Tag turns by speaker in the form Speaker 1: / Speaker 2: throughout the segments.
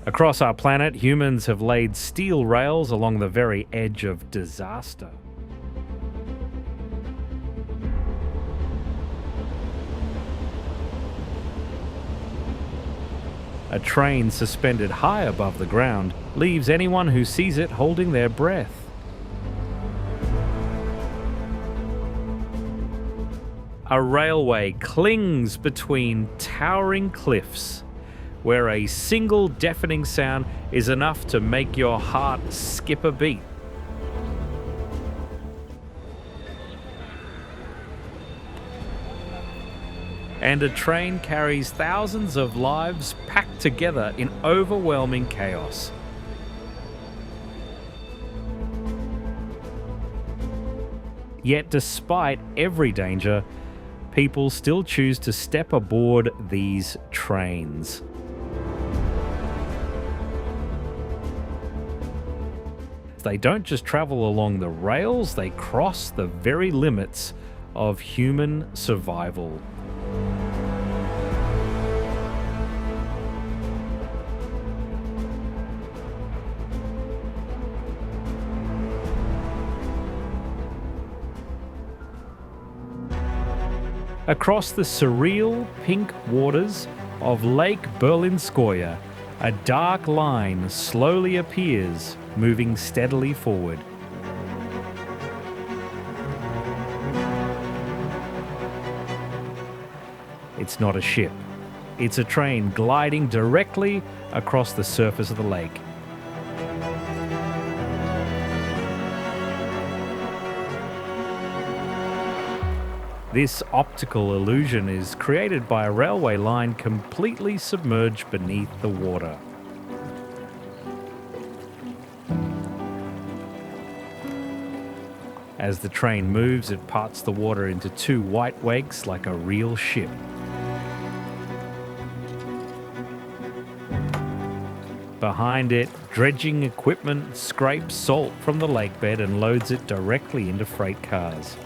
Speaker 1: Across our planet, humans have laid steel rails along the very edge of disaster. A train suspended high above the ground leaves anyone who sees it holding their breath. A railway clings between towering cliffs, where a single deafening sound is enough to make your heart skip a beat. And a train carries thousands of lives packed together in overwhelming chaos. Yet despite every danger, people still choose to step aboard these trains. They don't just travel along the rails, they cross the very limits of human survival. Across the surreal pink waters of Lake Burlinskoye, a dark line slowly appears, moving steadily forward. It's not a ship. It's a train gliding directly across the surface of the lake. This optical illusion is created by a railway line completely submerged beneath the water. As the train moves, it parts the water into two white wakes like a real ship. Behind it, dredging equipment scrapes salt from the lakebed and loads it directly into freight cars.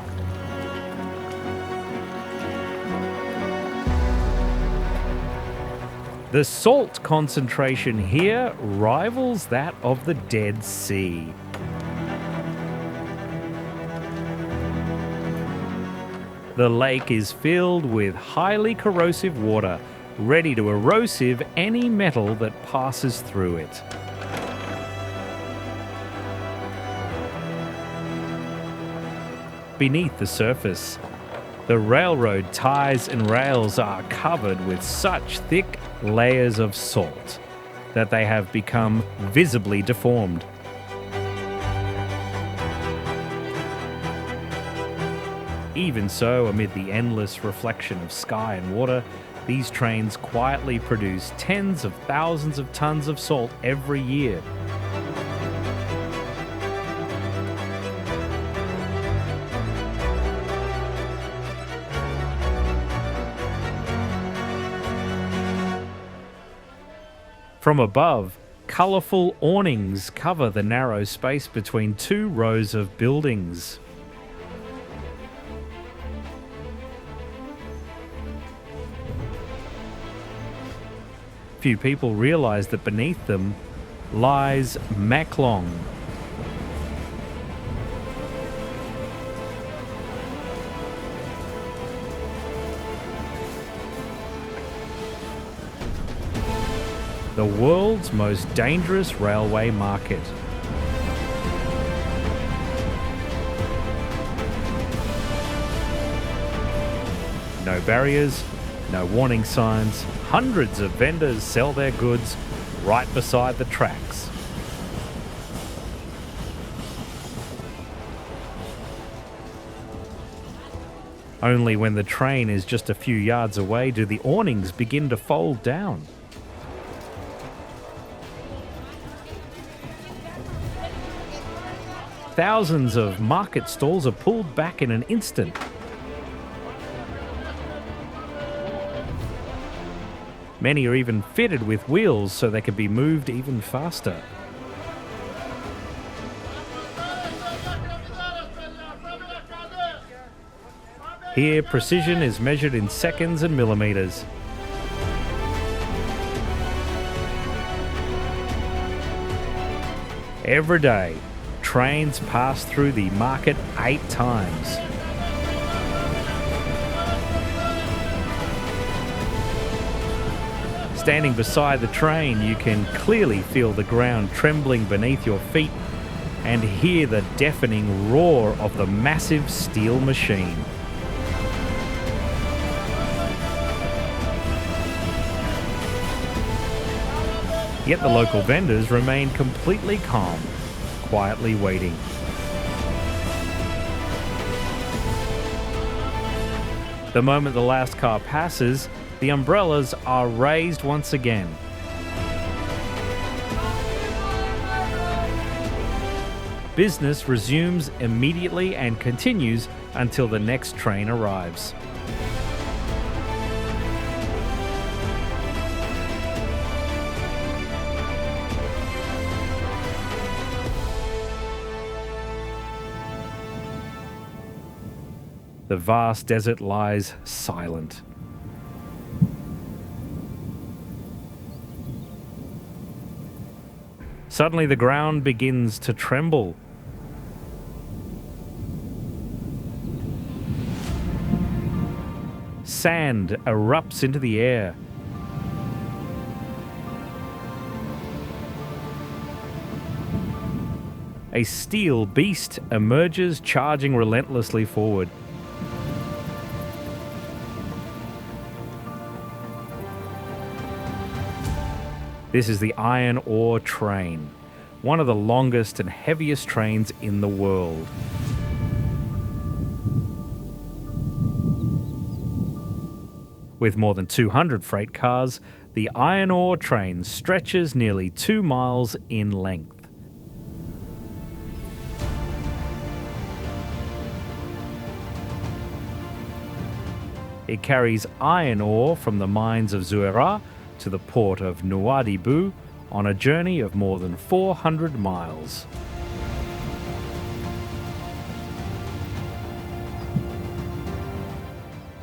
Speaker 1: The salt concentration here rivals that of the Dead Sea. The lake is filled with highly corrosive water, ready to erosive any metal that passes through it. Beneath the surface, the railroad ties and rails are covered with such thick layers of salt that they have become visibly deformed. Even so, amid the endless reflection of sky and water, these trains quietly produce tens of thousands of tons of salt every year. From above, colourful awnings cover the narrow space between two rows of buildings. Few people realise that beneath them lies Maeklong. The world's most dangerous railway market. No barriers, no warning signs. Hundreds of vendors sell their goods right beside the tracks. Only when the train is just a few yards away do the awnings begin to fold down. Thousands of market stalls are pulled back in an instant. Many are even fitted with wheels so they can be moved even faster. Here, precision is measured in seconds and millimeters. Every day, trains pass through the market 8 times. Standing beside the train, you can clearly feel the ground trembling beneath your feet and hear the deafening roar of the massive steel machine. Yet the local vendors remain completely calm, quietly waiting. The moment the last car passes, the umbrellas are raised once again. Business resumes immediately and continues until the next train arrives. The vast desert lies silent. Suddenly the ground begins to tremble. Sand erupts into the air. A steel beast emerges, charging relentlessly forward. This is the iron ore train, one of the longest and heaviest trains in the world. With more than 200 freight cars, the iron ore train stretches nearly 2 miles in length. It carries iron ore from the mines of Zuera to the port of Nouadhibou on a journey of more than 400 miles.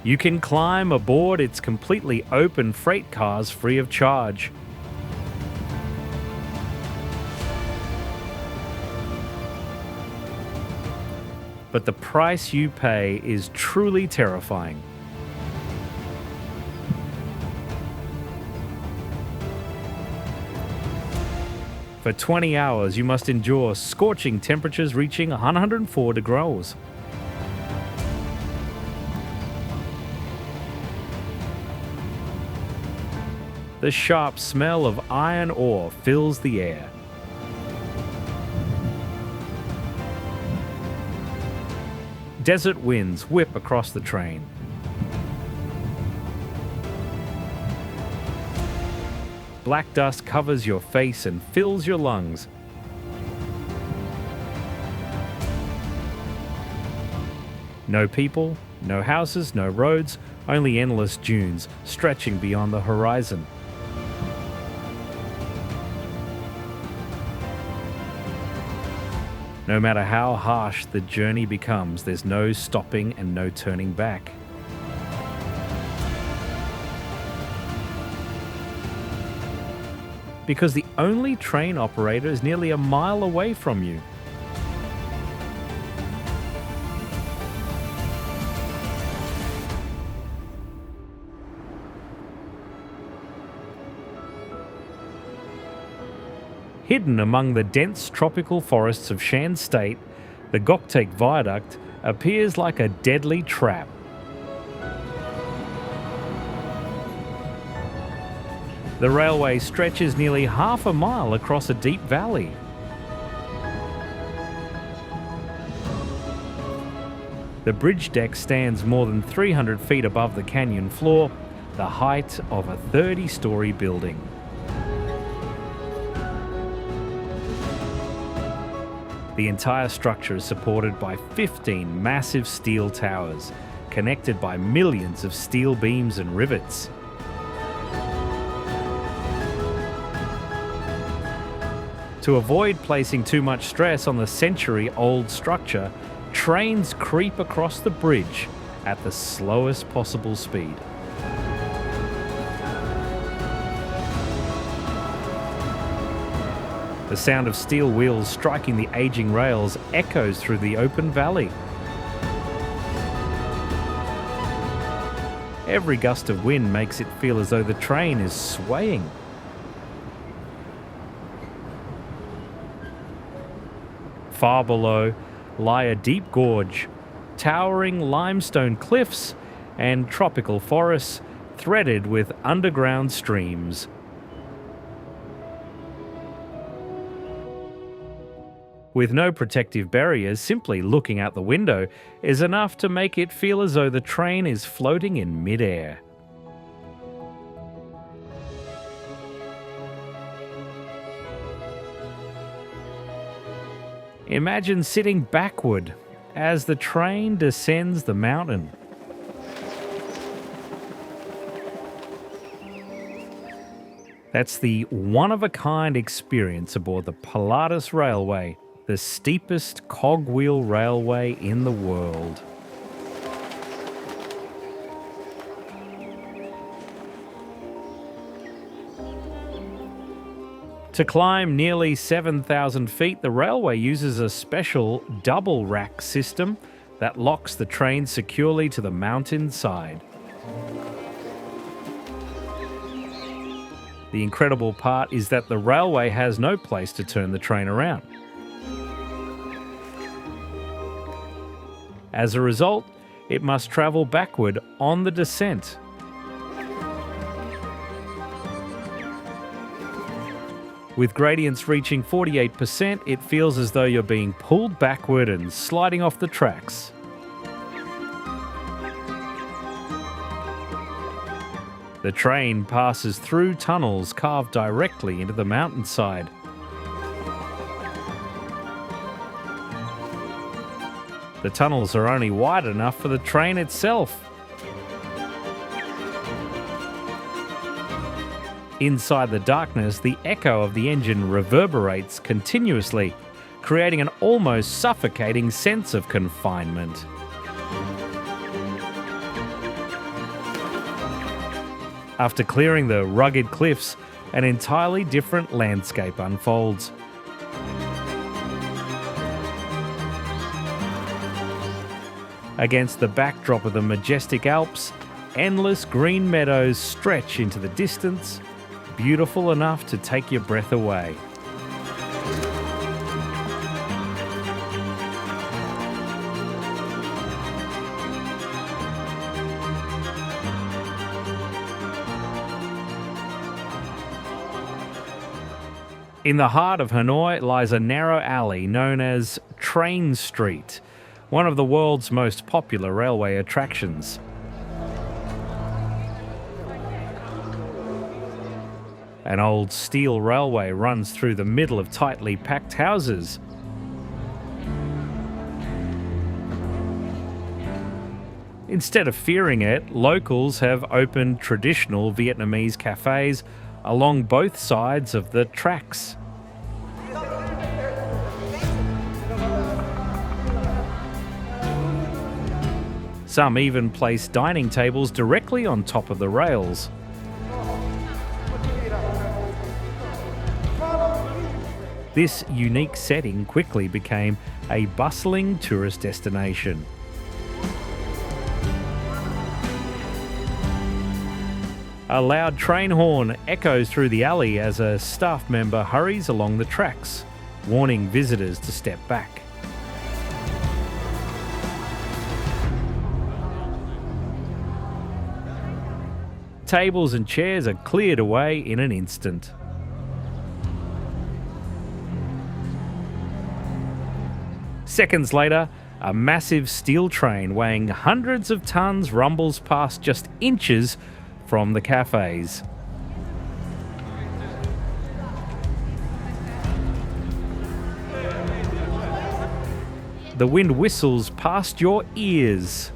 Speaker 1: You can climb aboard its completely open freight cars free of charge. But the price you pay is truly terrifying. For 20 hours, you must endure scorching temperatures reaching 104 degrees. The sharp smell of iron ore fills the air. Desert winds whip across the train. Black dust covers your face and fills your lungs. No people, no houses, no roads, only endless dunes stretching beyond the horizon. No matter how harsh the journey becomes, there's no stopping and no turning back. Because the only train operator is nearly a mile away from you. Hidden among the dense tropical forests of Shan State, the Goteik Viaduct appears like a deadly trap. The railway stretches nearly half a mile across a deep valley. The bridge deck stands more than 300 feet above the canyon floor, the height of a 30-story building. The entire structure is supported by 15 massive steel towers, connected by millions of steel beams and rivets. To avoid placing too much stress on the century-old structure, trains creep across the bridge at the slowest possible speed. The sound of steel wheels striking the aging rails echoes through the open valley. Every gust of wind makes it feel as though the train is swaying. Far below lie a deep gorge, towering limestone cliffs, and tropical forests threaded with underground streams. With no protective barriers, simply looking out the window is enough to make it feel as though the train is floating in mid-air. Imagine sitting backward as the train descends the mountain. That's the one-of-a-kind experience aboard the Pilatus Railway, the steepest cogwheel railway in the world. To climb nearly 7,000 feet, the railway uses a special double rack system that locks the train securely to the mountain side. The incredible part is that the railway has no place to turn the train around. As a result, it must travel backward on the descent. With gradients reaching 48%, it feels as though you're being pulled backward and sliding off the tracks. The train passes through tunnels carved directly into the mountainside. The tunnels are only wide enough for the train itself. Inside the darkness, the echo of the engine reverberates continuously, creating an almost suffocating sense of confinement. After clearing the rugged cliffs, an entirely different landscape unfolds. Against the backdrop of the majestic Alps, endless green meadows stretch into the distance, beautiful enough to take your breath away. In the heart of Hanoi lies a narrow alley known as Train Street, one of the world's most popular railway attractions. An old steel railway runs through the middle of tightly packed houses. Instead of fearing it, locals have opened traditional Vietnamese cafes along both sides of the tracks. Some even place dining tables directly on top of the rails. This unique setting quickly became a bustling tourist destination. A loud train horn echoes through the alley as a staff member hurries along the tracks, warning visitors to step back. Tables and chairs are cleared away in an instant. Seconds later, a massive steel train weighing hundreds of tons rumbles past just inches from the cafes. The wind whistles past your ears.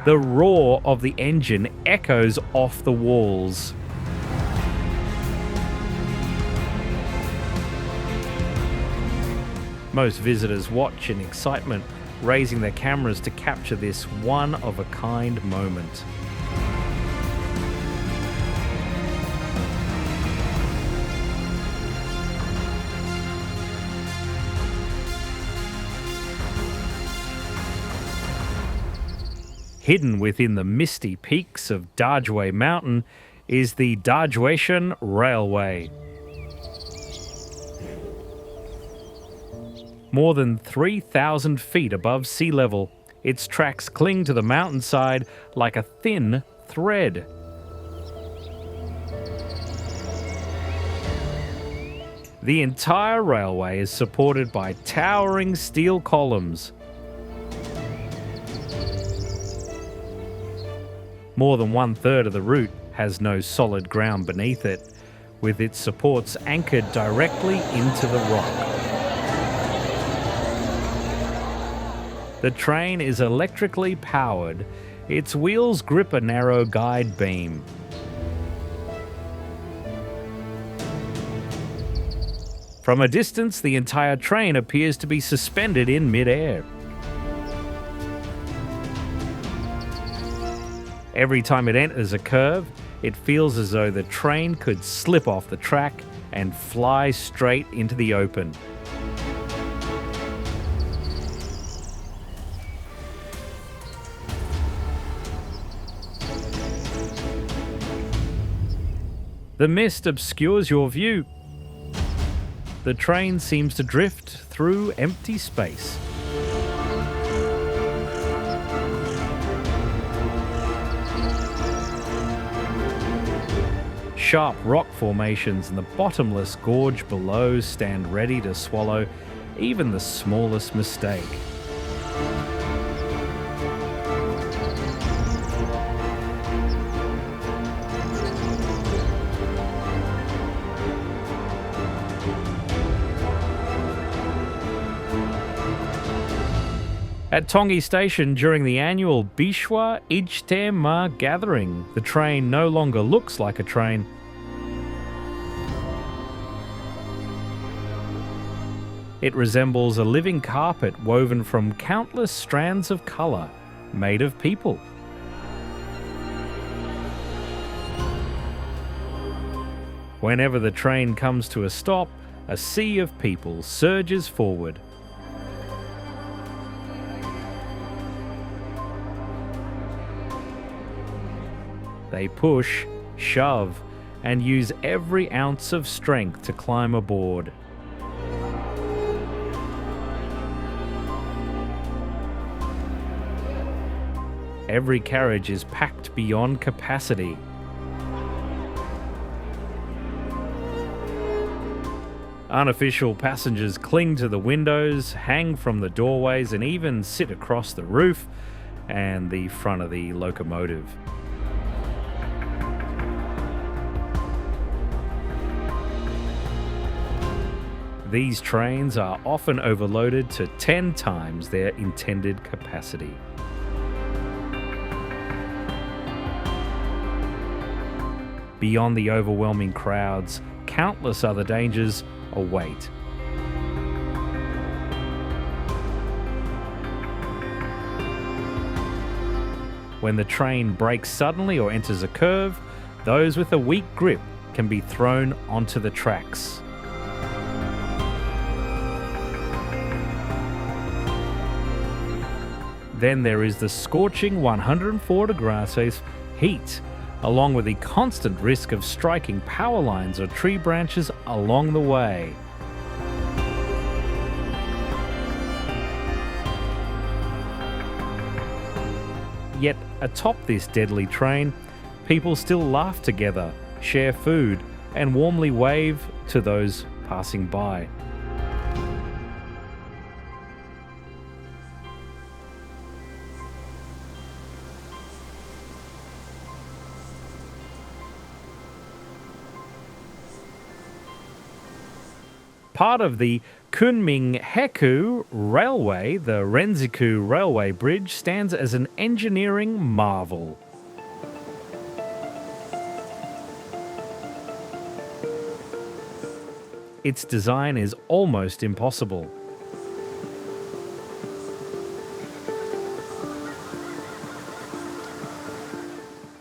Speaker 1: The roar of the engine echoes off the walls. Most visitors watch in excitement, raising their cameras to capture this one-of-a-kind moment. Hidden within the misty peaks of Dajueshan Mountain is the Dajueshan Railway. More than 3,000 feet above sea level, its tracks cling to the mountainside like a thin thread. The entire railway is supported by towering steel columns. More than 1/3 of the route has no solid ground beneath it, with its supports anchored directly into the rock. The train is electrically powered. Its wheels grip a narrow guide beam. From a distance, the entire train appears to be suspended in mid-air. Every time it enters a curve, it feels as though the train could slip off the track and fly straight into the open. The mist obscures your view. The train seems to drift through empty space. Sharp rock formations in the bottomless gorge below stand ready to swallow even the smallest mistake. At Tongi Station during the annual Biswajtema gathering, the train no longer looks like a train. It resembles a living carpet woven from countless strands of colour, made of people. Whenever the train comes to a stop, a sea of people surges forward. They push, shove, and use every ounce of strength to climb aboard. Every carriage is packed beyond capacity. Unofficial passengers cling to the windows, hang from the doorways, and even sit across the roof and the front of the locomotive. These trains are often overloaded to 10 times their intended capacity. Beyond the overwhelming crowds, countless other dangers await. When the train brakes suddenly or enters a curve, those with a weak grip can be thrown onto the tracks. Then there is the scorching 104 degrees heat, along with the constant risk of striking power lines or tree branches along the way. Yet atop this deadly train, people still laugh together, share food, and warmly wave to those passing by. Part of the Kunming-Heku Railway, the Renzikou Railway Bridge stands as an engineering marvel. Its design is almost impossible.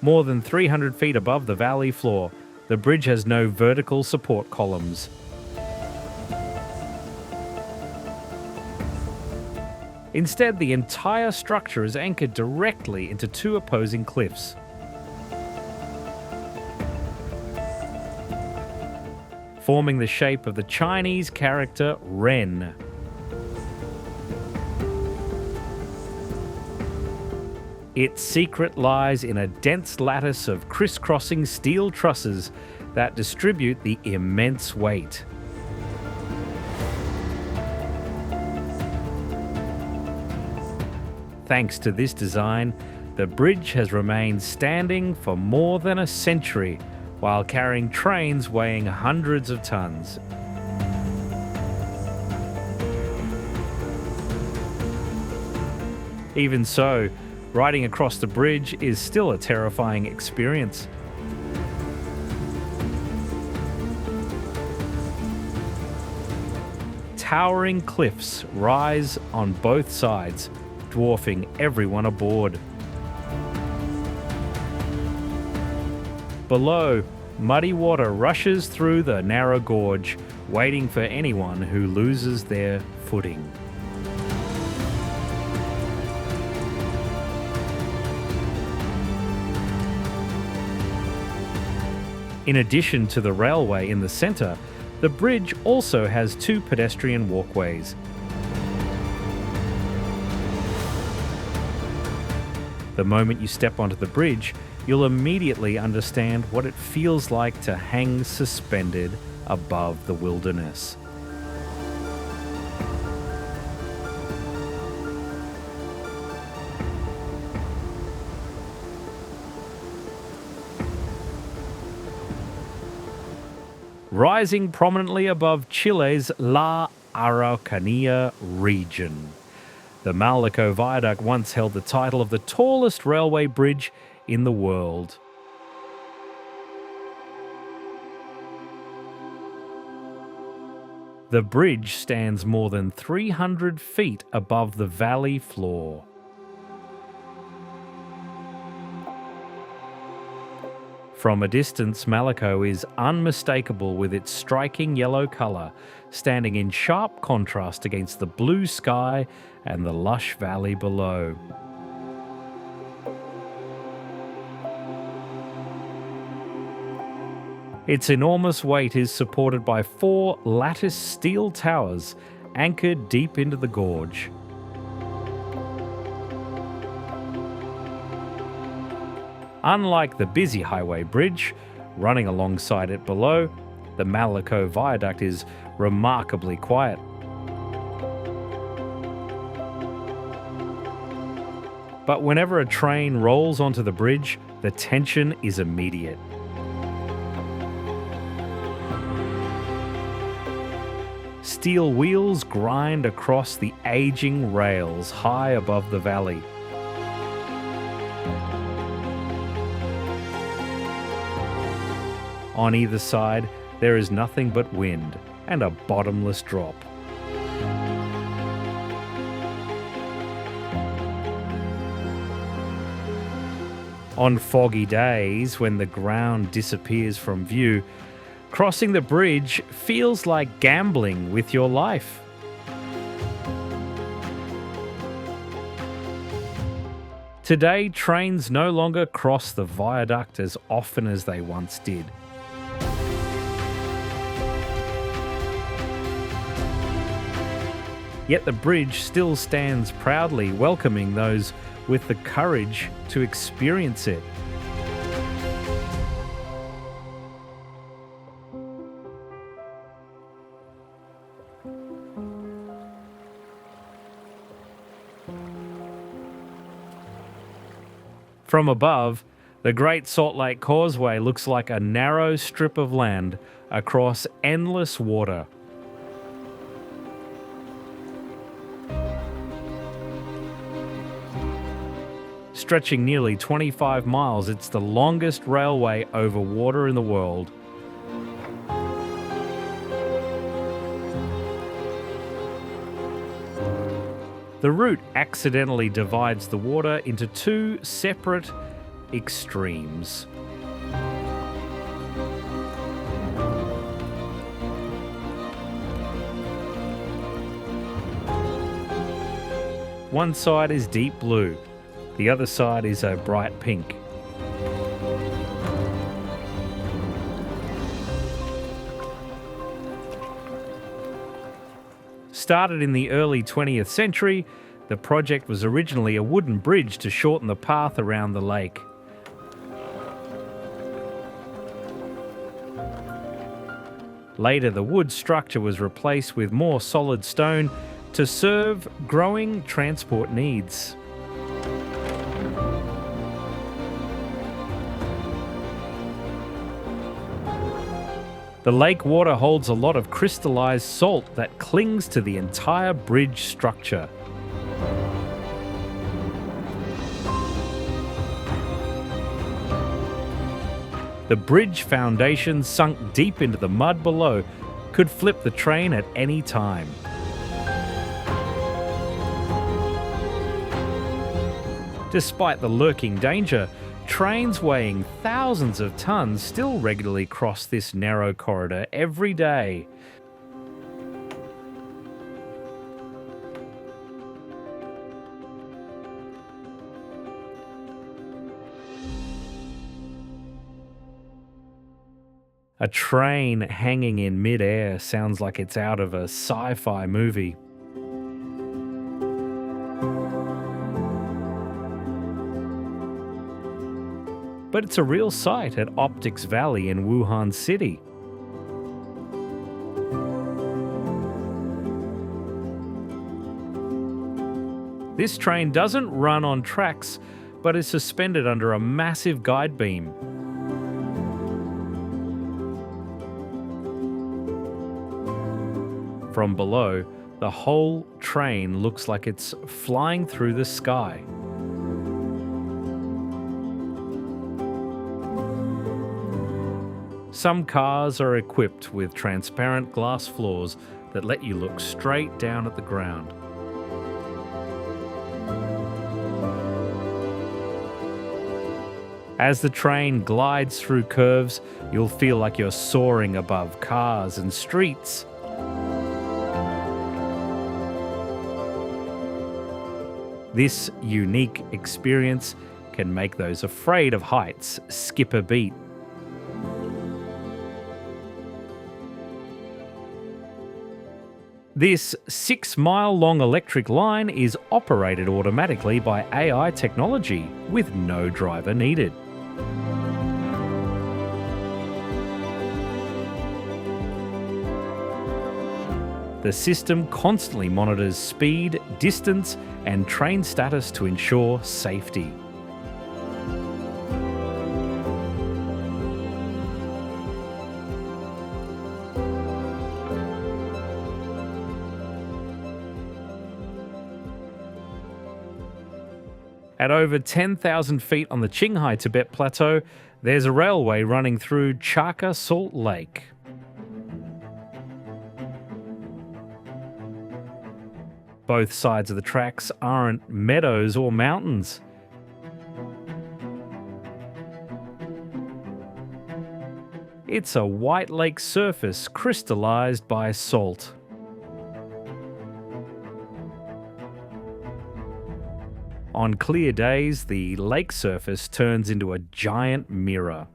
Speaker 1: More than 300 feet above the valley floor, the bridge has no vertical support columns. Instead, the entire structure is anchored directly into two opposing cliffs. Forming the shape of the Chinese character Ren. Its secret lies in a dense lattice of crisscrossing steel trusses that distribute the immense weight. Thanks to this design, the bridge has remained standing for more than a century while carrying trains weighing hundreds of tons. Even so, riding across the bridge is still a terrifying experience. Towering cliffs rise on both sides, dwarfing everyone aboard. Below, muddy water rushes through the narrow gorge, waiting for anyone who loses their footing. In addition to the railway in the centre, the bridge also has two pedestrian walkways. The moment you step onto the bridge, you'll immediately understand what it feels like to hang suspended above the wilderness. Rising prominently above Chile's La Araucanía region. The Malleco Viaduct once held the title of the tallest railway bridge in the world. The bridge stands more than 300 feet above the valley floor. From a distance, Malleco is unmistakable with its striking yellow colour, standing in sharp contrast against the blue sky and the lush valley below. Its enormous weight is supported by 4 lattice steel towers anchored deep into the gorge. Unlike the busy highway bridge, running alongside it below, the Malleco Viaduct is remarkably quiet. But whenever a train rolls onto the bridge, the tension is immediate. Steel wheels grind across the aging rails high above the valley. On either side, there is nothing but wind and a bottomless drop. On foggy days, when the ground disappears from view, crossing the bridge feels like gambling with your life. Today, trains no longer cross the viaduct as often as they once did. Yet the bridge still stands proudly, welcoming those with the courage to experience it. From above, the Great Salt Lake Causeway looks like a narrow strip of land across endless water. Stretching nearly 25 miles, it's the longest railway over water in the world. The route accidentally divides the water into 2 separate extremes. One side is deep blue, the other side is a bright pink. Started in the early 20th century, the project was originally a wooden bridge to shorten the path around the lake. Later, the wood structure was replaced with more solid stone to serve growing transport needs. The lake water holds a lot of crystallized salt that clings to the entire bridge structure. The bridge foundation, sunk deep into the mud below, could flip the train at any time. Despite the lurking danger, trains weighing thousands of tons still regularly cross this narrow corridor every day. A train hanging in mid-air sounds like it's out of a sci-fi movie. But it's a real sight at Optics Valley in Wuhan City. This train doesn't run on tracks, but is suspended under a massive guide beam. From below, the whole train looks like it's flying through the sky. Some cars are equipped with transparent glass floors that let you look straight down at the ground. As the train glides through curves, you'll feel like you're soaring above cars and streets. This unique experience can make those afraid of heights skip a beat. This 6-mile-long electric line is operated automatically by AI technology with no driver needed. The system constantly monitors speed, distance, and train status to ensure safety. At over 10,000 feet on the Qinghai Tibet Plateau, there's a railway running through Chaka Salt Lake. Both sides of the tracks aren't meadows or mountains. It's a white lake surface crystallized by salt. On clear days, the lake surface turns into a giant mirror.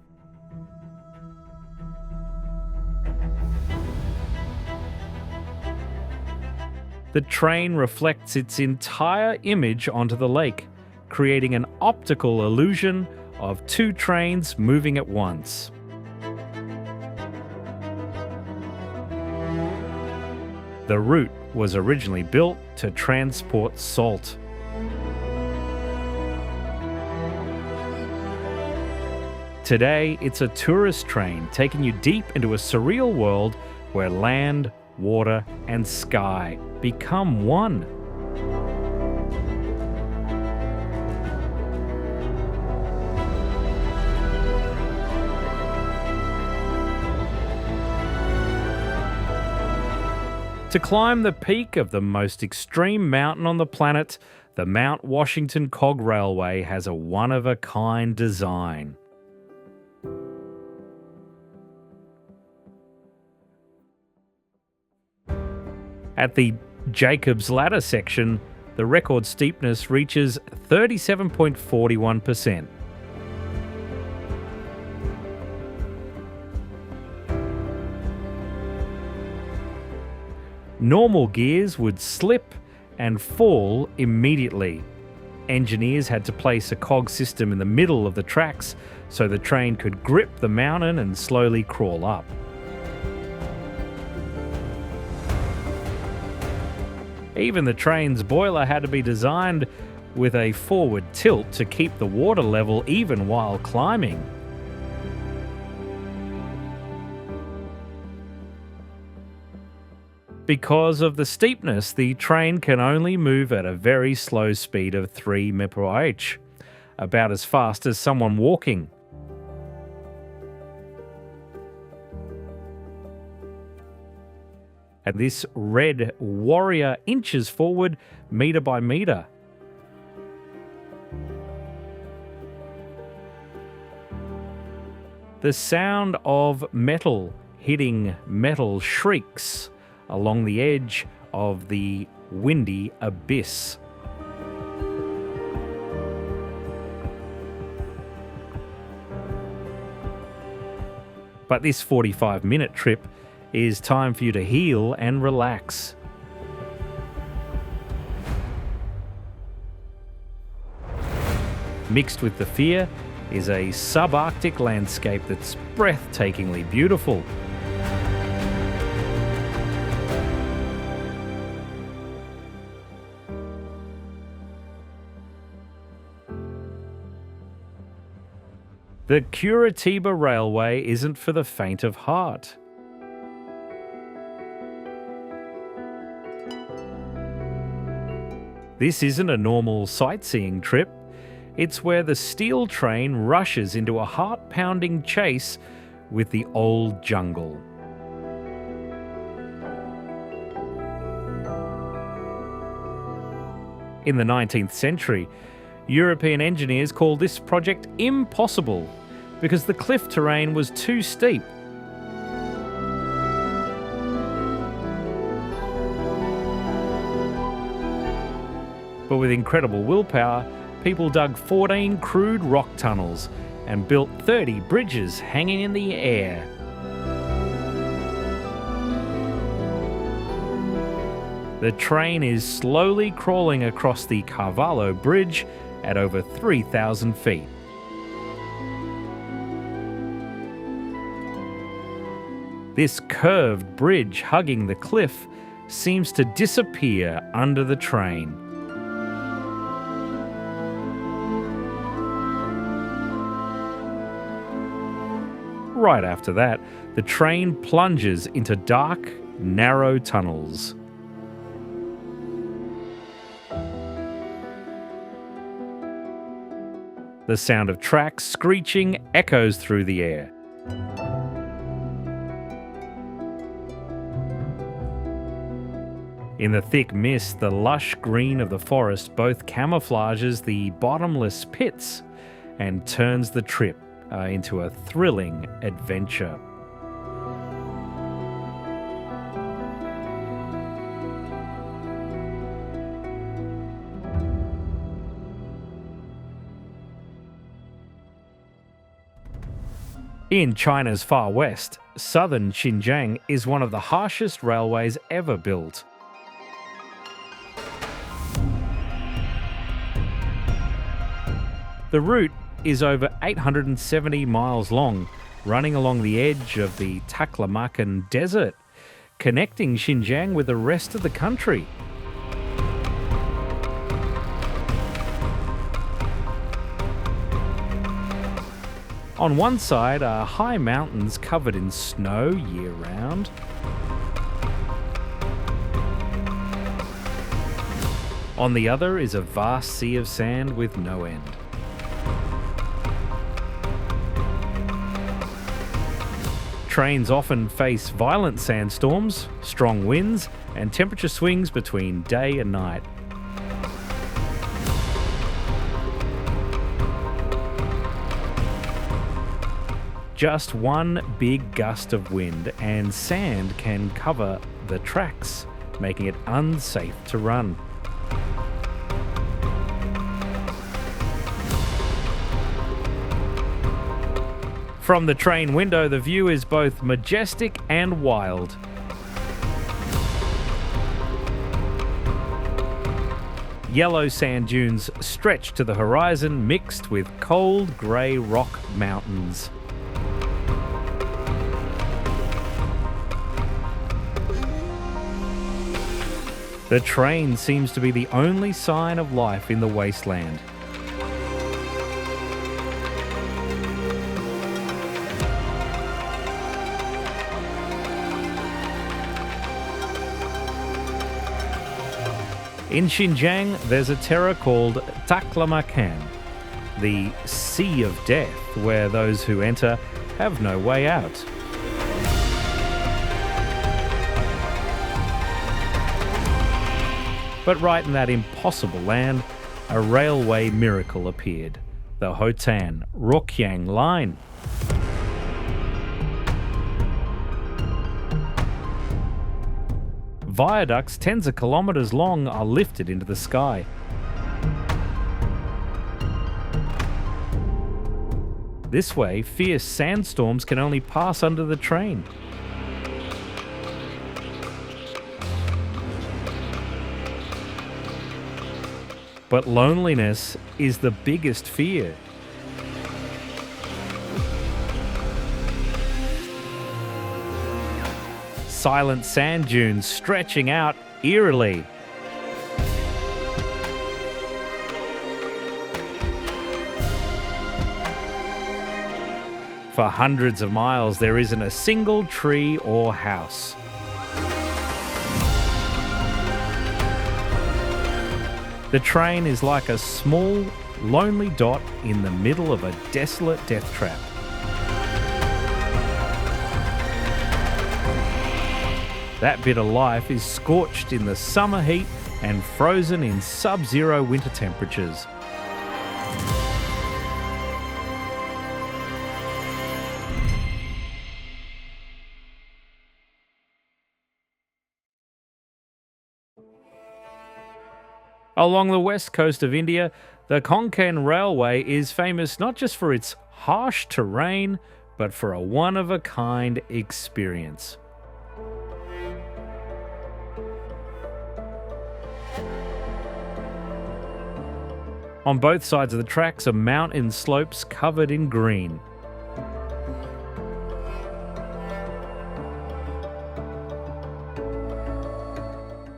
Speaker 1: The train reflects its entire image onto the lake, creating an optical illusion of two trains moving at once. The route was originally built to transport salt. Today, it's a tourist train taking you deep into a surreal world where land, water, and sky become one. To climb the peak of the most extreme mountain on the planet, the Mount Washington Cog Railway has a one-of-a-kind design. At the Jacob's Ladder section, The record steepness reaches 37.41%. Normal gears would slip and fall immediately. Engineers had to place a cog system in the middle of the tracks so the train could grip the mountain and slowly crawl up. Even the train's boiler had to be designed with a forward tilt to keep the water level even while climbing. Because of the steepness, the train can only move at a very slow speed of 3 mph, about as fast as someone walking. And this red warrior inches forward metre by metre. The sound of metal hitting metal shrieks along the edge of the windy abyss. But this 45-minute trip is time for you to heal and relax. Mixed with the fear is a subarctic landscape that's breathtakingly beautiful. The Curitiba Railway isn't for the faint of heart. This isn't a normal sightseeing trip. It's where the steel train rushes into a heart-pounding chase with the old jungle. In the 19th century, European engineers called this project impossible because the cliff terrain was too steep. But with incredible willpower, people dug 14 crude rock tunnels and built 30 bridges hanging in the air. The train is slowly crawling across the Carvalho Bridge at over 3,000 feet. This curved bridge hugging the cliff seems to disappear under the train. Right after that, the train plunges into dark, narrow tunnels. The sound of tracks screeching echoes through the air. In the thick mist, the lush green of the forest both camouflages the bottomless pits and turns the trip into a thrilling adventure. In China's far west, southern Xinjiang is one of the harshest railways ever built. The route is over 870 miles long, running along the edge of the Taklamakan Desert, connecting Xinjiang with the rest of the country. On one side are high mountains covered in snow year-round. On the other is a vast sea of sand with no end. Trains often face violent sandstorms, strong winds, and temperature swings between day and night. Just one big gust of wind and sand can cover the tracks, making it unsafe to run. From the train window, the view is both majestic and wild. Yellow sand dunes stretch to the horizon, mixed with cold grey rock mountains. The train seems to be the only sign of life in the wasteland. In Xinjiang, there's a terror called Taklamakan, the Sea of Death, where those who enter have no way out. But right in that impossible land, a railway miracle appeared, the Hotan Rokyang Line. Viaducts tens of kilometres long are lifted into the sky. This way, fierce sandstorms can only pass under the train. But loneliness is the biggest fear. Silent sand dunes stretching out eerily. For hundreds of miles, there isn't a single tree or house. The train is like a small, lonely dot in the middle of a desolate death trap. That bit of life is scorched in the summer heat and frozen in sub-zero winter temperatures. Along the west coast of India, the Konkan Railway is famous not just for its harsh terrain, but for a one-of-a-kind experience. On both sides of the tracks are mountain slopes covered in green.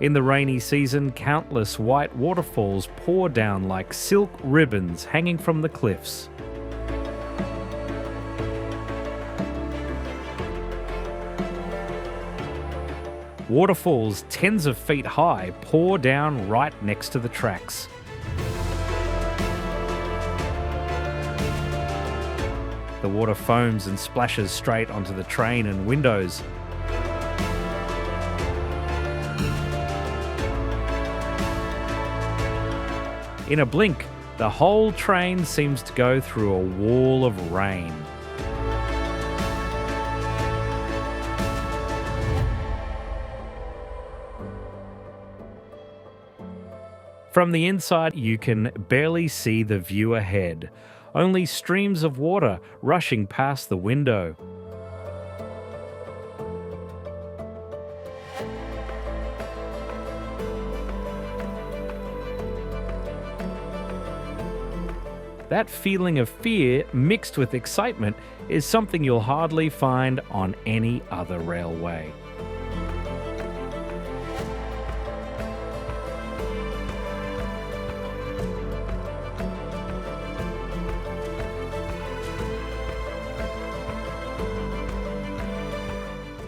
Speaker 1: In the rainy season, countless white waterfalls pour down like silk ribbons hanging from the cliffs. Waterfalls tens of feet high pour down right next to the tracks. The water foams and splashes straight onto the train and windows. In a blink, the whole train seems to go through a wall of rain. From the inside, you can barely see the view ahead. Only streams of water rushing past the window. That feeling of fear mixed with excitement is something you'll hardly find on any other railway.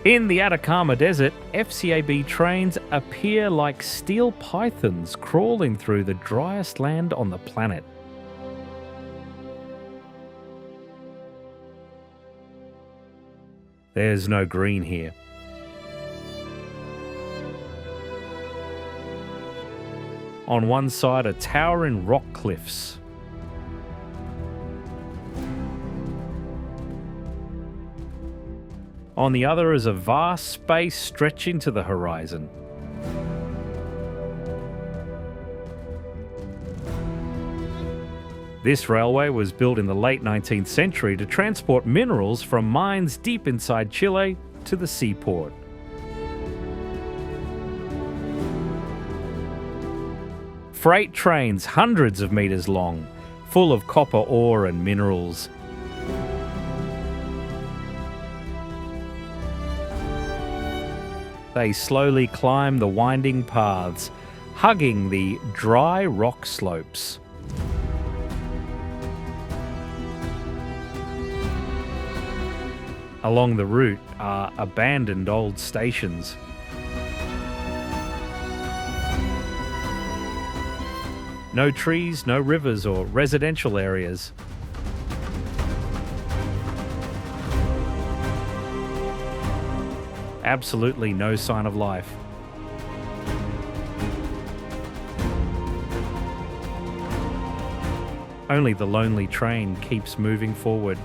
Speaker 1: In the Atacama Desert, FCAB trains appear like steel pythons crawling through the driest land on the planet. There's no green here. On one side are towering rock cliffs. On the other is a vast space stretching to the horizon. This railway was built in the late 19th century to transport minerals from mines deep inside Chile to the seaport. Freight trains hundreds of meters long, full of copper ore and minerals. They slowly climb the winding paths, hugging the dry rock slopes. Along the route are abandoned old stations. No trees, no rivers or residential areas. Absolutely no sign of life. Only the lonely train keeps moving forward.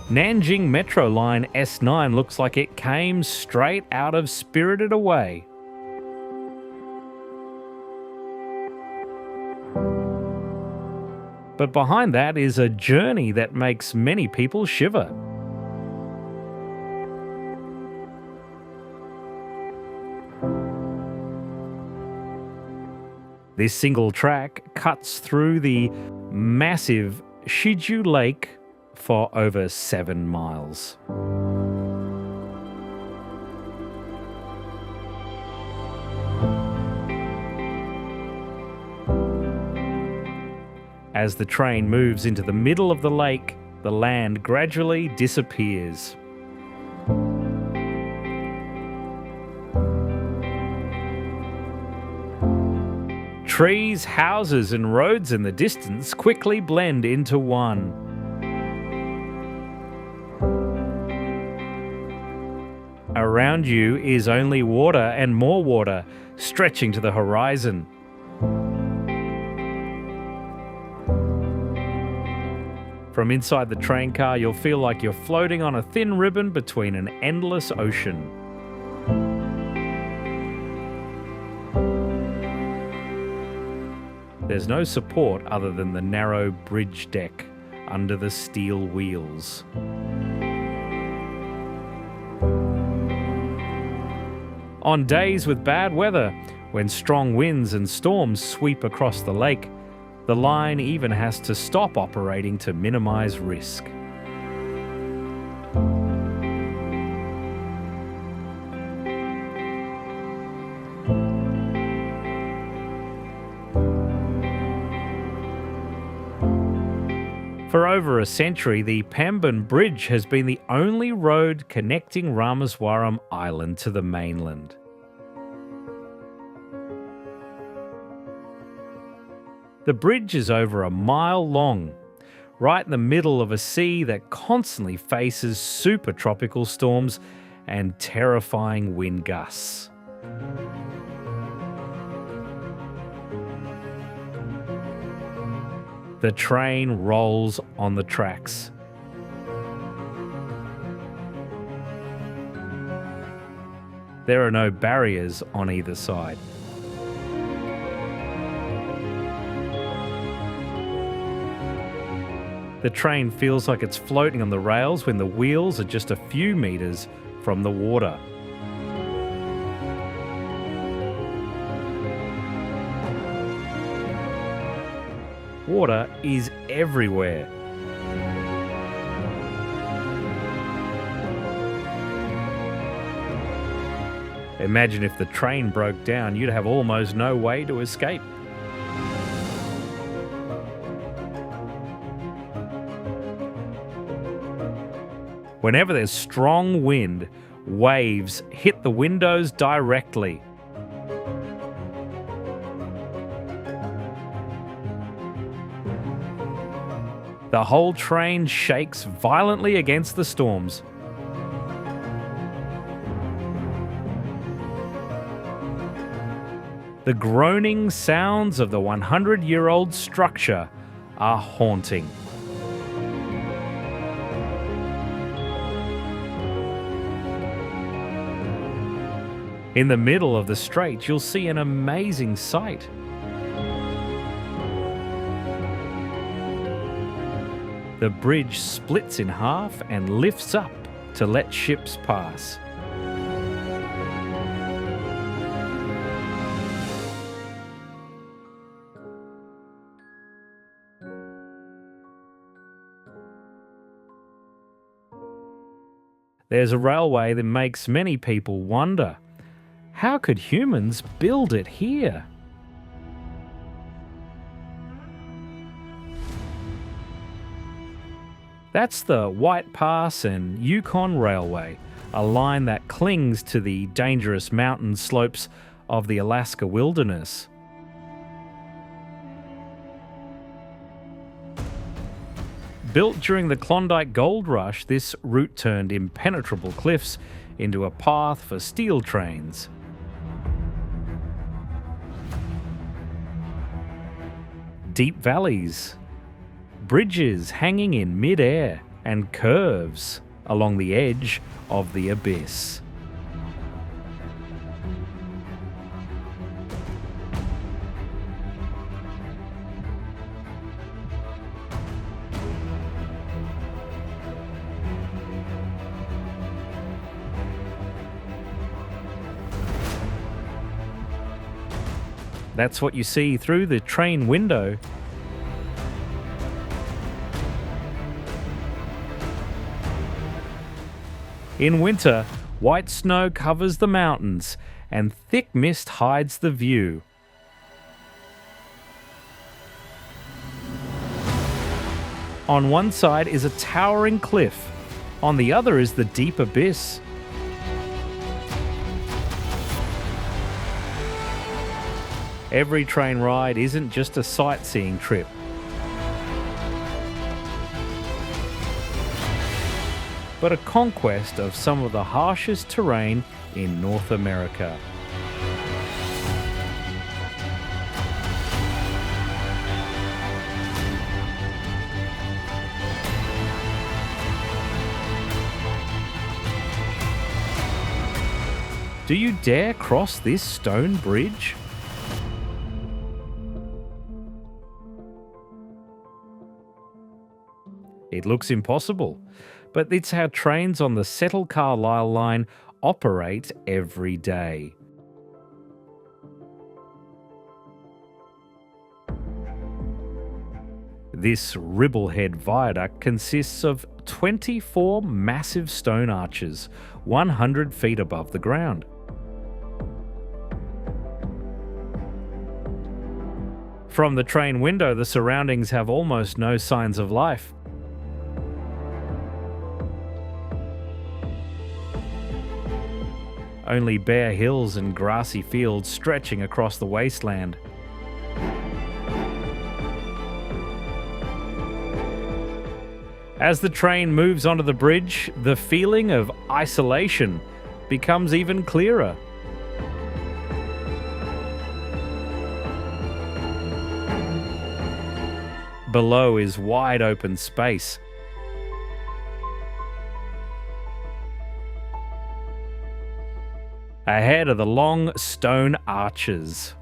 Speaker 1: Nanjing Metro Line S9 looks like it came straight out of Spirited Away. But behind that is a journey that makes many people shiver. This single track cuts through the massive Shiju Lake for over 7 miles. As the train moves into the middle of the lake, the land gradually disappears. Trees, houses, and roads in the distance quickly blend into one. Around you is only water and more water, stretching to the horizon. From inside the train car, you'll feel like you're floating on a thin ribbon between an endless ocean. There's no support other than the narrow bridge deck under the steel wheels. On days with bad weather, when strong winds and storms sweep across the lake, the line even has to stop operating to minimize risk. For over a century, the Pamban Bridge has been the only road connecting Ramaswaram Island to the mainland. The bridge is over a mile long, right in the middle of a sea that constantly faces super tropical storms and terrifying wind gusts. The train rolls on the tracks. There are no barriers on either side. The train feels like it's floating on the rails when the wheels are just a few meters from the water. Water is everywhere. Imagine if the train broke down, you'd have almost no way to escape. Whenever there's strong wind, waves hit the windows directly. The whole train shakes violently against the storms. The groaning sounds of the 100-year-old structure are haunting. In the middle of the strait, you'll see an amazing sight. The bridge splits in half and lifts up to let ships pass. There's a railway that makes many people wonder, how could humans build it here? That's the White Pass and Yukon Railway, a line that clings to the dangerous mountain slopes of the Alaska wilderness. Built during the Klondike Gold Rush, this route turned impenetrable cliffs into a path for steel trains. Deep valleys, bridges hanging in mid-air, and curves along the edge of the abyss. That's what you see through the train window. In winter, white snow covers the mountains and thick mist hides the view. On one side is a towering cliff, on the other is the deep abyss. Every train ride isn't just a sightseeing trip. But a conquest of some of the harshest terrain in North America. Do you dare cross this stone bridge? It looks impossible, but it's how trains on the Settle-Carlisle line operate every day. This Ribblehead Viaduct consists of 24 massive stone arches, 100 feet above the ground. From the train window, the surroundings have almost no signs of life. Only bare hills and grassy fields stretching across the wasteland. As the train moves onto the bridge, the feeling of isolation becomes even clearer. Below is wide open space. Ahead are the long stone arches.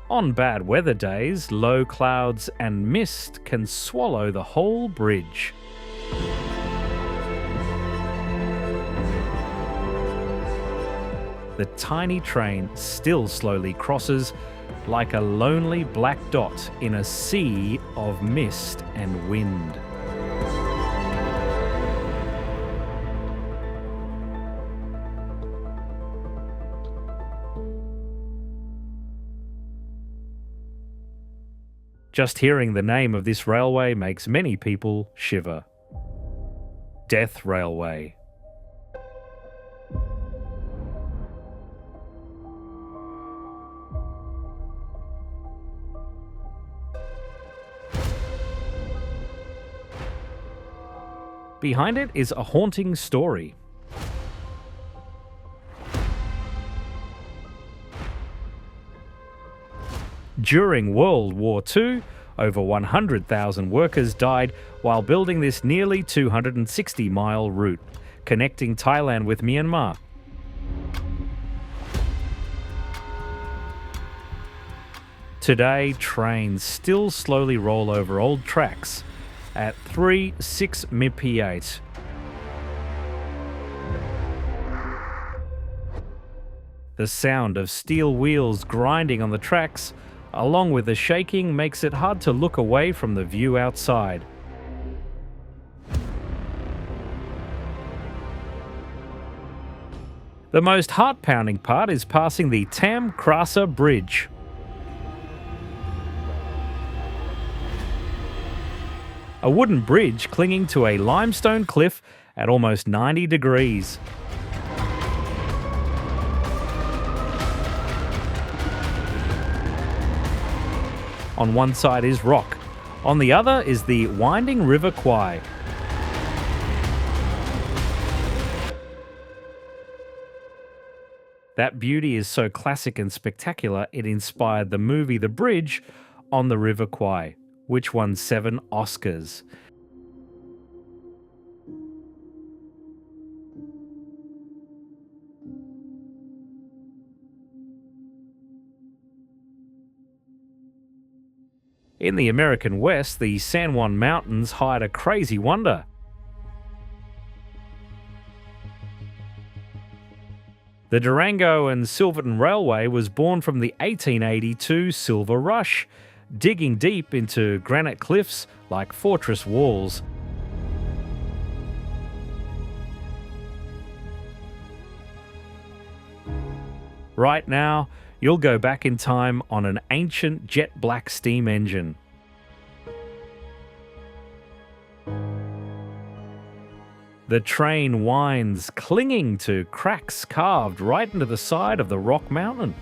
Speaker 1: On bad weather days, low clouds and mist can swallow the whole bridge. The tiny train still slowly crosses like a lonely black dot in a sea of mist and wind. Just hearing the name of this railway makes many people shiver. Death Railway. Behind it is a haunting story. During World War II, Over 100,000 workers died while building this nearly 260-mile route, connecting Thailand with Myanmar. Today, trains still slowly roll over old tracks at 3-6 mph. The sound of steel wheels grinding on the tracks, along with the shaking, makes it hard to look away from the view outside. The most heart-pounding part is passing the Tam Krasa Bridge. A wooden bridge clinging to a limestone cliff at almost 90 degrees. On one side is rock, on the other is the winding River Kwai. That beauty is so classic and spectacular, it inspired the movie The Bridge on the River Kwai, which won 7 Oscars. In the American West, the San Juan Mountains hide a crazy wonder. The Durango and Silverton Railway was born from the 1882 Silver Rush, digging deep into granite cliffs like fortress walls. Right now, you'll go back in time on an ancient jet black steam engine. The train winds, clinging to cracks carved right into the side of the rock mountain.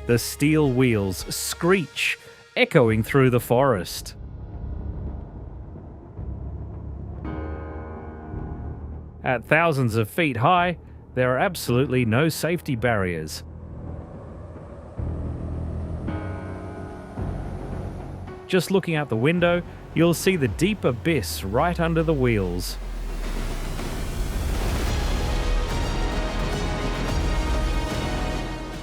Speaker 1: The steel wheels screech, echoing through the forest. At thousands of feet high, there are absolutely no safety barriers. Just looking out the window, you'll see the deep abyss right under the wheels.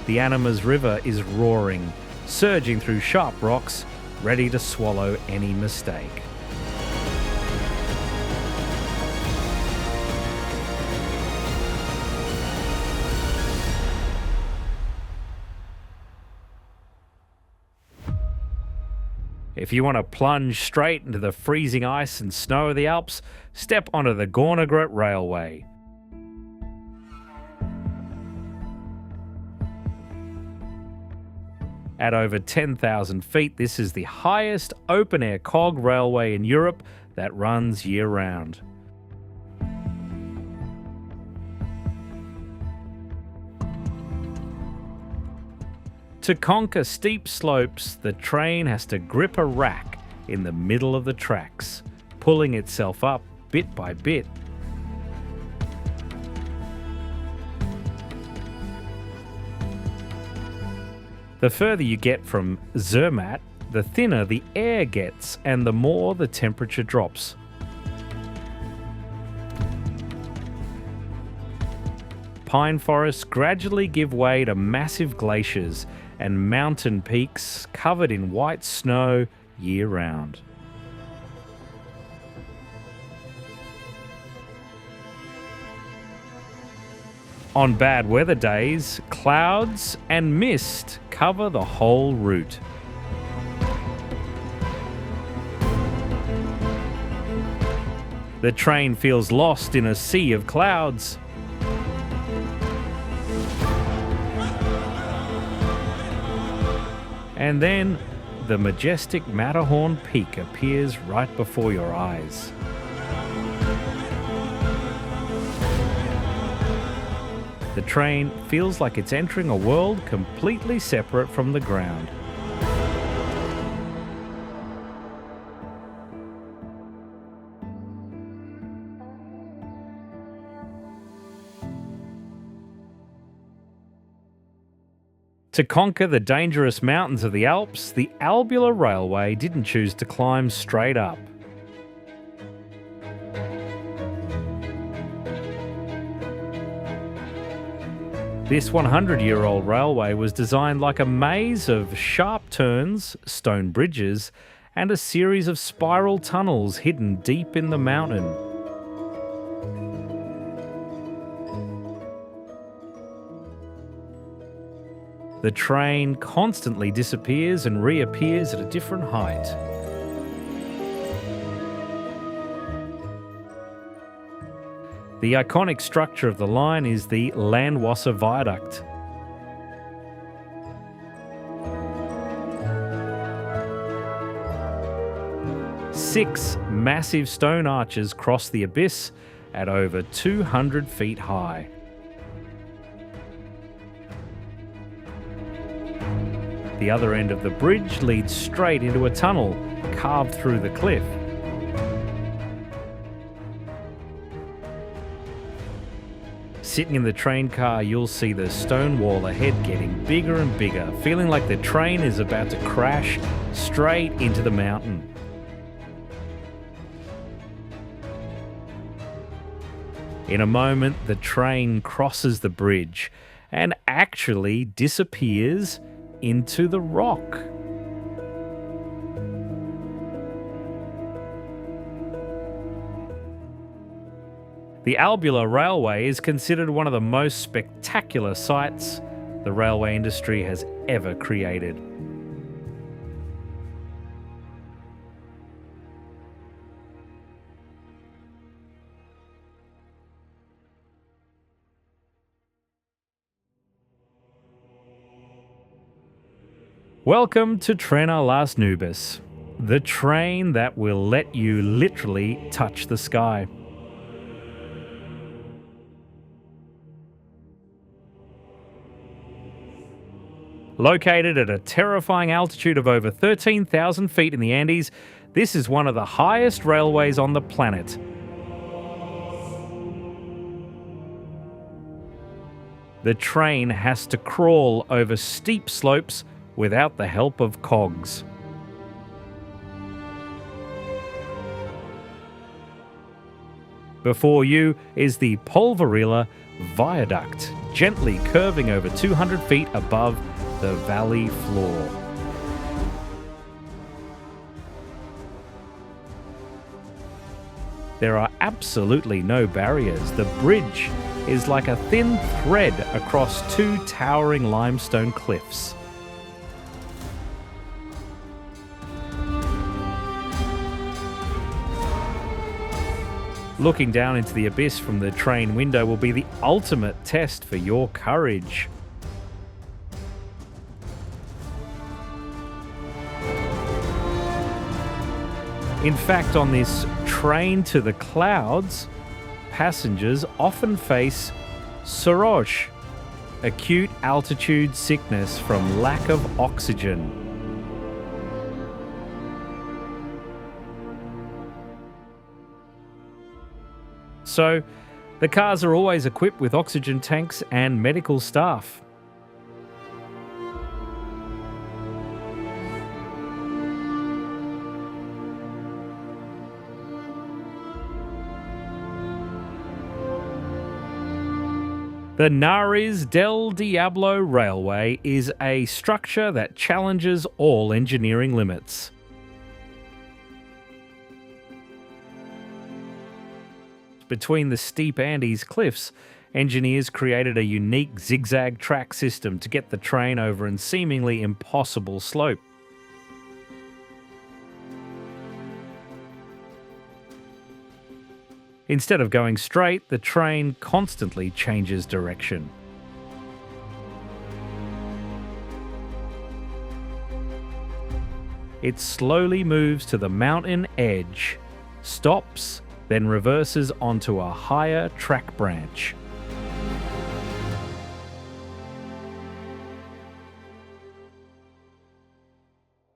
Speaker 1: The Animas River is roaring, surging through sharp rocks, ready to swallow any mistake. If you want to plunge straight into the freezing ice and snow of the Alps, step onto the Gornergrat Railway. At over 10,000 feet, this is the highest open-air cog railway in Europe that runs year-round. To conquer steep slopes, the train has to grip a rack in the middle of the tracks, pulling itself up bit by bit. The further you get from Zermatt, the thinner the air gets and the more the temperature drops. Pine forests gradually give way to massive glaciers and mountain peaks covered in white snow year-round. On bad weather days, clouds and mist cover the whole route. The train feels lost in a sea of clouds. And then, the majestic Matterhorn Peak appears right before your eyes. The train feels like it's entering a world completely separate from the ground. To conquer the dangerous mountains of the Alps, the Albular Railway didn't choose to climb straight up. This 100-year-old railway was designed like a maze of sharp turns, stone bridges, and a series of spiral tunnels hidden deep in the mountain. The train constantly disappears and reappears at a different height. The iconic structure of the line is the Landwasser Viaduct. Six massive stone arches cross the abyss at over 200 feet high. The other end of the bridge leads straight into a tunnel carved through the cliff. Sitting in the train car, you'll see the stone wall ahead getting bigger and bigger, feeling like the train is about to crash straight into the mountain. In a moment, the train crosses the bridge and actually disappears into the rock. The Albular Railway is considered one of the most spectacular sights the railway industry has ever created. Welcome to Trena Las Nubes, the train that will let you literally touch the sky. Located at a terrifying altitude of over 13,000 feet in the Andes, this is one of the highest railways on the planet. The train has to crawl over steep slopes without the help of cogs. Before you is the Polverilla Viaduct, gently curving over 200 feet above the valley floor. There are absolutely no barriers. The bridge is like a thin thread across two towering limestone cliffs. Looking down into the abyss from the train window will be the ultimate test for your courage. In fact, on this train to the clouds, passengers often face soroche, acute altitude sickness from lack of oxygen. So, the cars are always equipped with oxygen tanks and medical staff. The Nares del Diablo Railway is a structure that challenges all engineering limits. Between the steep Andes cliffs, engineers created a unique zigzag track system to get the train over an seemingly impossible slope. Instead of going straight, the train constantly changes direction. It slowly moves to the mountain edge, stops, then reverses onto a higher track branch.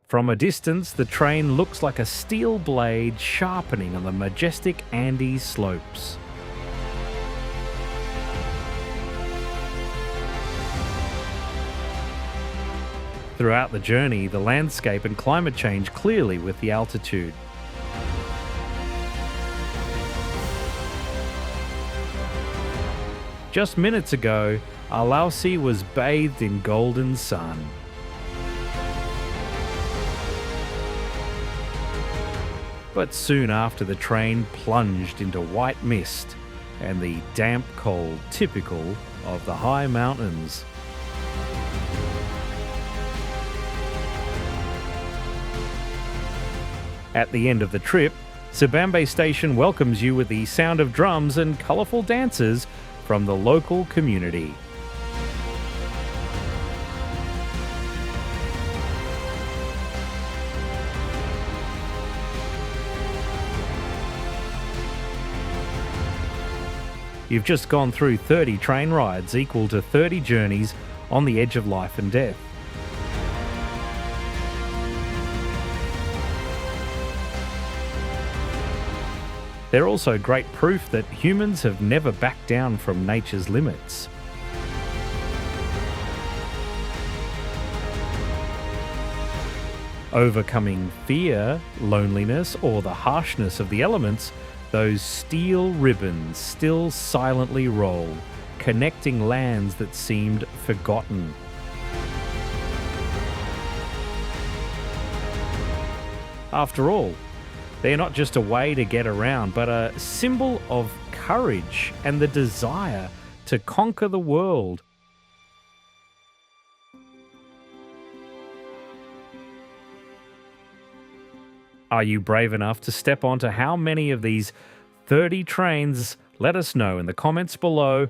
Speaker 1: From a distance, the train looks like a steel blade sharpening on the majestic Andes slopes. Throughout the journey, the landscape and climate change clearly with the altitude. Just minutes ago, Alausi was bathed in golden sun. But soon after, the train plunged into white mist and the damp cold typical of the high mountains. At the end of the trip, Sibambe Station welcomes you with the sound of drums and colourful dances from the local community. You've just gone through 30 train rides, equal to 30 journeys on the edge of life and death. They're also great proof that humans have never backed down from nature's limits. Overcoming fear, loneliness, or the harshness of the elements, those steel ribbons still silently roll, connecting lands that seemed forgotten. After all, they're not just a way to get around, but a symbol of courage and the desire to conquer the world. Are you brave enough to step onto how many of these 30 trains? Let us know in the comments below.